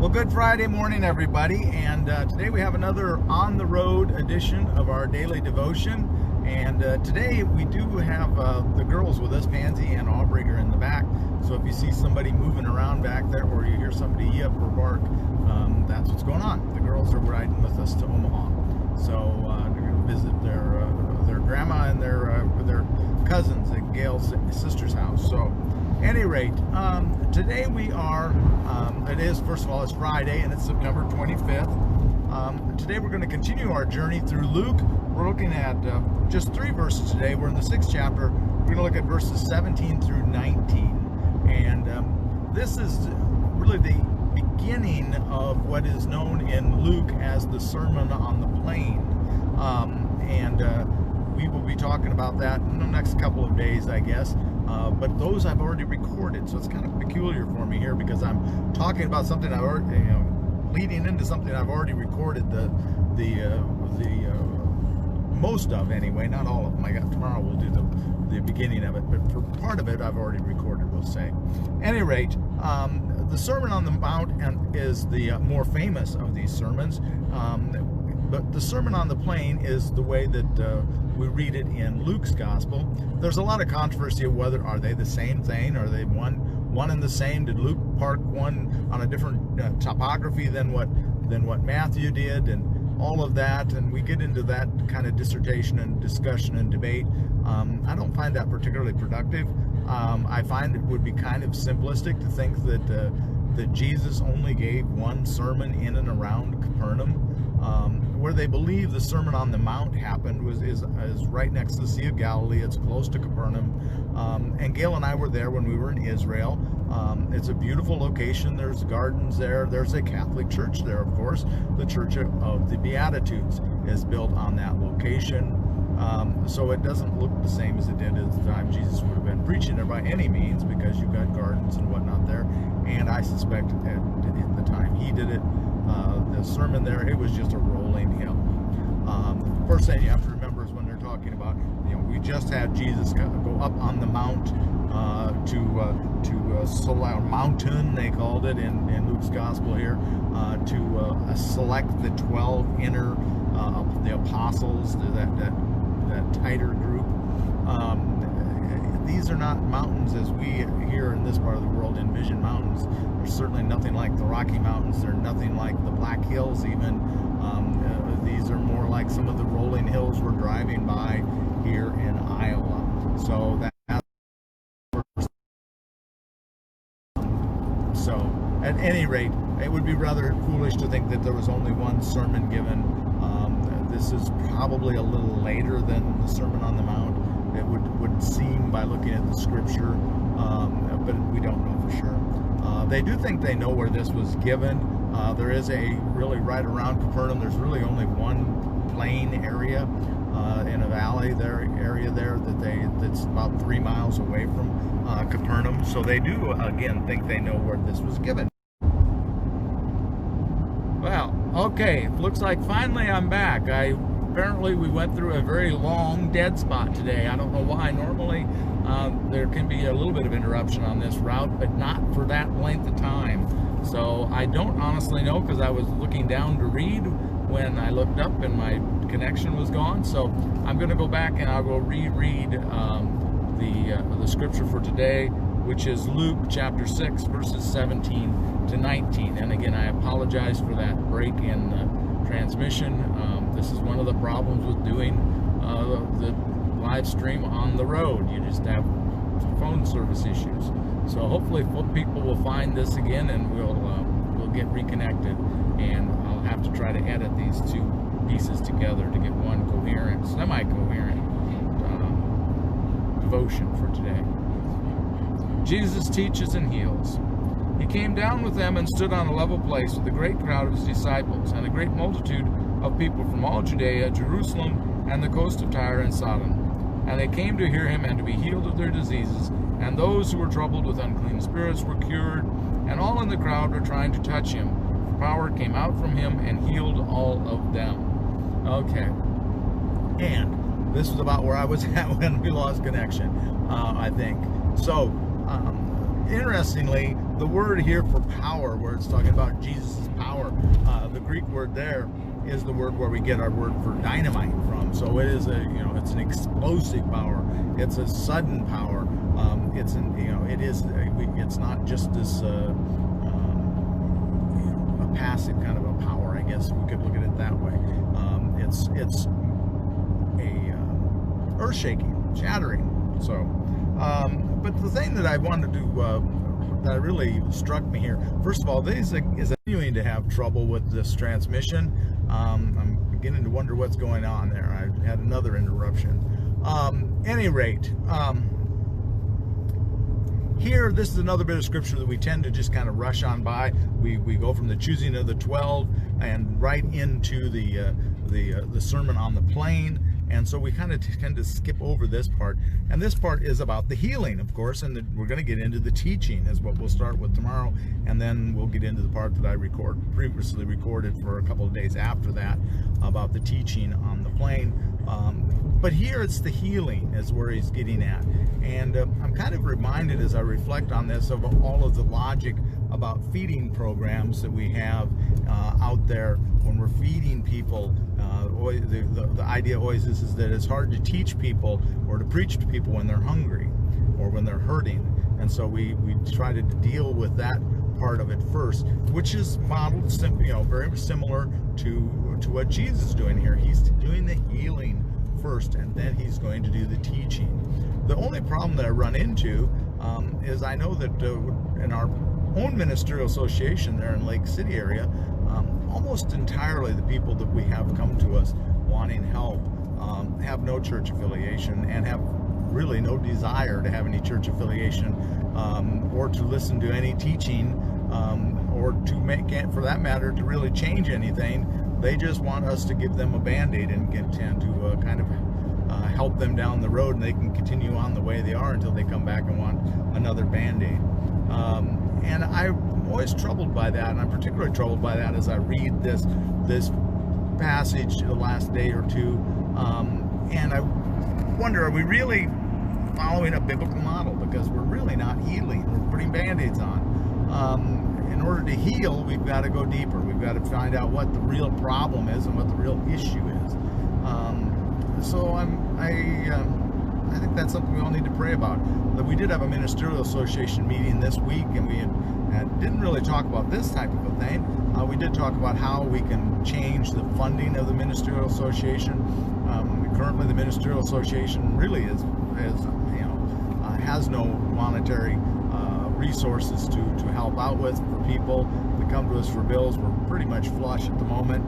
Well, good Friday morning, everybody, and today we have another on-the-road edition of our daily devotion. And today we do have the girls with us. Pansy and Aubrey are in the back, so if you see somebody moving around back there or you hear somebody yip or bark, that's what's going on. The girls are riding with us to Omaha, so they're going to visit their grandma and their cousins at Gail's sister's house. So any rate, today we are, first of all, it's Friday and it's September 25th. Today we're going to continue our journey through Luke. We're looking at just 3 verses today. We're in the 6th chapter. We're going to look at verses 17 through 19. And this is really the beginning of what is known in Luke as the Sermon on the Plain. We will be talking about that in the next couple of days, I guess. But those I've already recorded, so it's kind of peculiar for me here because I'm talking about something I've already, leading into something I've already recorded the most of anyway, not all of them. Tomorrow we'll do the beginning of it, but for part of it I've already recorded, we'll say. At any rate, the Sermon on the Mount is the more famous of these sermons. But the Sermon on the Plain is the way that we read it in Luke's Gospel. There's a lot of controversy of whether are they the same thing, are they one and the same? Did Luke park one on a different topography than what Matthew did, and all of that? And we get into that kind of dissertation and discussion and debate. I don't find that particularly productive. I find it would be kind of simplistic to think that Jesus only gave one sermon in and around Capernaum. Where they believe the Sermon on the Mount happened is right next to the Sea of Galilee. It's close to Capernaum. And Gail and I were there when we were in Israel. It's a beautiful location. There's gardens there. There's a Catholic church there, of course. The Church of the Beatitudes is built on that location. So it doesn't look the same as it did at the time Jesus would have been preaching there by any means, because you've got gardens and whatnot there. And I suspect at the time he did it, the sermon there, it was just a rolling hill. First thing you have to remember is when they're talking about, we just had Jesus go up on the mount to select mountain, they called it in Luke's Gospel here, to select the 12 inner the apostles, that tighter group. These are not mountains as we here in this part of the world envision mountains. They're certainly nothing like the Rocky Mountains. They're nothing like the Black Hills even. These are more like some of the rolling hills we're driving by here in Iowa. So at any rate, it would be rather foolish to think that there was only one sermon given. This is probably a little later than the Sermon on the Mount. It would seem by looking at the scripture, but we don't know for sure. They do think they know where this was given. There is really right around Capernaum, there's really only one plain area in a valley area there that's about 3 miles away from Capernaum. So they do, again, think they know where this was given. Well, okay, looks like finally I'm back. Apparently we went through a very long dead spot today. I don't know why. Normally there can be a little bit of interruption on this route, but not for that length of time. So I don't honestly know, because I was looking down to read when I looked up and my connection was gone. So I'm going to go back and I'll go reread the scripture for today, which is Luke chapter 6 verses 17 to 19. And again, I apologize for that break in transmission. This is one of the problems with doing the live stream on the road. You just have phone service issues. So hopefully people will find this again, and we'll get reconnected. And I'll have to try to edit these 2 pieces together to get one coherent, semi-coherent devotion for today. Jesus teaches and heals. He came down with them and stood on a level place with a great crowd of his disciples and a great multitude of people from all Judea, Jerusalem, and the coast of Tyre and Sidon. And they came to hear him and to be healed of their diseases. And those who were troubled with unclean spirits were cured, and all in the crowd were trying to touch him. Power came out from him and healed all of them. Okay. And this was about where I was at when we lost connection, I think. So, interestingly, The word here for power, where it's talking about Jesus' power, the Greek word there is the word where we get our word for dynamite from. So it is it's an explosive power. It's a sudden power. It's not just this a passive kind of a power, I guess we could look at it that way. It's a earth-shaking, shattering. So, but the thing that I wanted to that really struck me here, first of all, this is continuing to have trouble with this transmission. I'm beginning to wonder what's going on there. I had another interruption. Any rate, here, this is another bit of scripture that we tend to just kind of rush on by. We go from the choosing of the 12 and right into the Sermon on the Plain. And so we kind of tend to skip over this part. And this part is about the healing, of course, and we're going to get into the teaching is what we'll start with tomorrow. And then we'll get into the part that I previously recorded for a couple of days after that about the teaching on the plain. But here it's the healing is where he's getting at. And I'm kind of reminded as I reflect on this of all of the logic about feeding programs that we have out there when we're feeding people. The idea always is that it's hard to teach people or to preach to people when they're hungry or when they're hurting. And so we try to deal with that part of it first, which is modeled very similar to what Jesus is doing here. He's doing the healing first, and then he's going to do the teaching. The only problem that I run into is I know that in our own ministerial association there in Lake City area, almost entirely the people that we have come to us wanting help have no church affiliation and have really no desire to have any church affiliation or to listen to any teaching or to make it, for that matter, to really change anything. They just want us to give them a Band-Aid and to kind of help them down the road, and they can continue on the way they are until they come back and want another Band-Aid. And I'm always troubled by that, and I'm particularly troubled by that as I read this passage the last day or two, and I wonder, are we really following a biblical model? Because we're really not healing. We're putting Band-Aids on. In order to heal, we've got to go deeper. We've got to find out what the real problem is and what the real issue is. So I think that's something we all need to pray about. That we did have a ministerial association meeting this week, and we didn't really talk about this type of a thing. We did talk about how we can change the funding of the ministerial association. Currently, the ministerial association really has no monetary resources to help out with for people that come to us for bills. We're pretty much flush at the moment.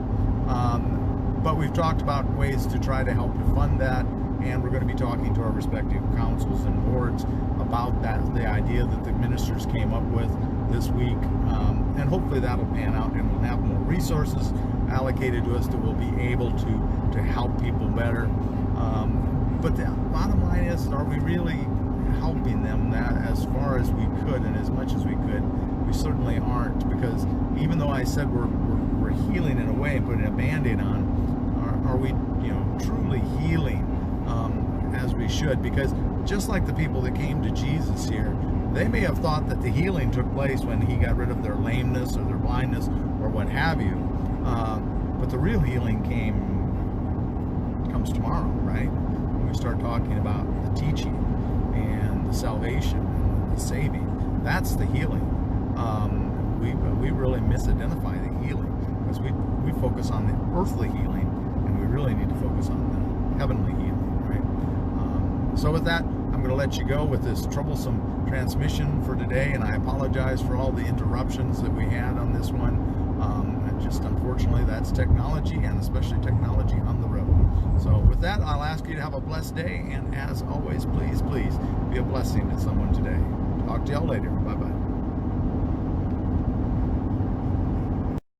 But we've talked about ways to try to help to fund that, and we're going to be talking to our respective councils and boards about that, the idea that the ministers came up with this week, and hopefully that'll pan out, and we'll have more resources allocated to us that we'll be able to help people better. But the bottom line is, are we really helping them that as far as we could and as much as we could? We certainly aren't, because even though I said we're healing in a way and putting a Band-Aid on, are we truly healing as we should? Because just like the people that came to Jesus here, they may have thought that the healing took place when he got rid of their lameness or their blindness or what have you, but the real healing comes tomorrow, right? When we start talking about the teaching and the salvation and the saving. That's the healing. We really misidentify the healing, because we focus on the earthly healing, and we really need to focus on the heavenly healing, right? So with that, I'm going to let you go with this troublesome transmission for today, and I apologize for all the interruptions that we had on this one. Just unfortunately, that's technology, and especially technology on the road. So with that, I'll ask you to have a blessed day, and as always, please be a blessing to someone today. Talk to y'all later. Bye-bye.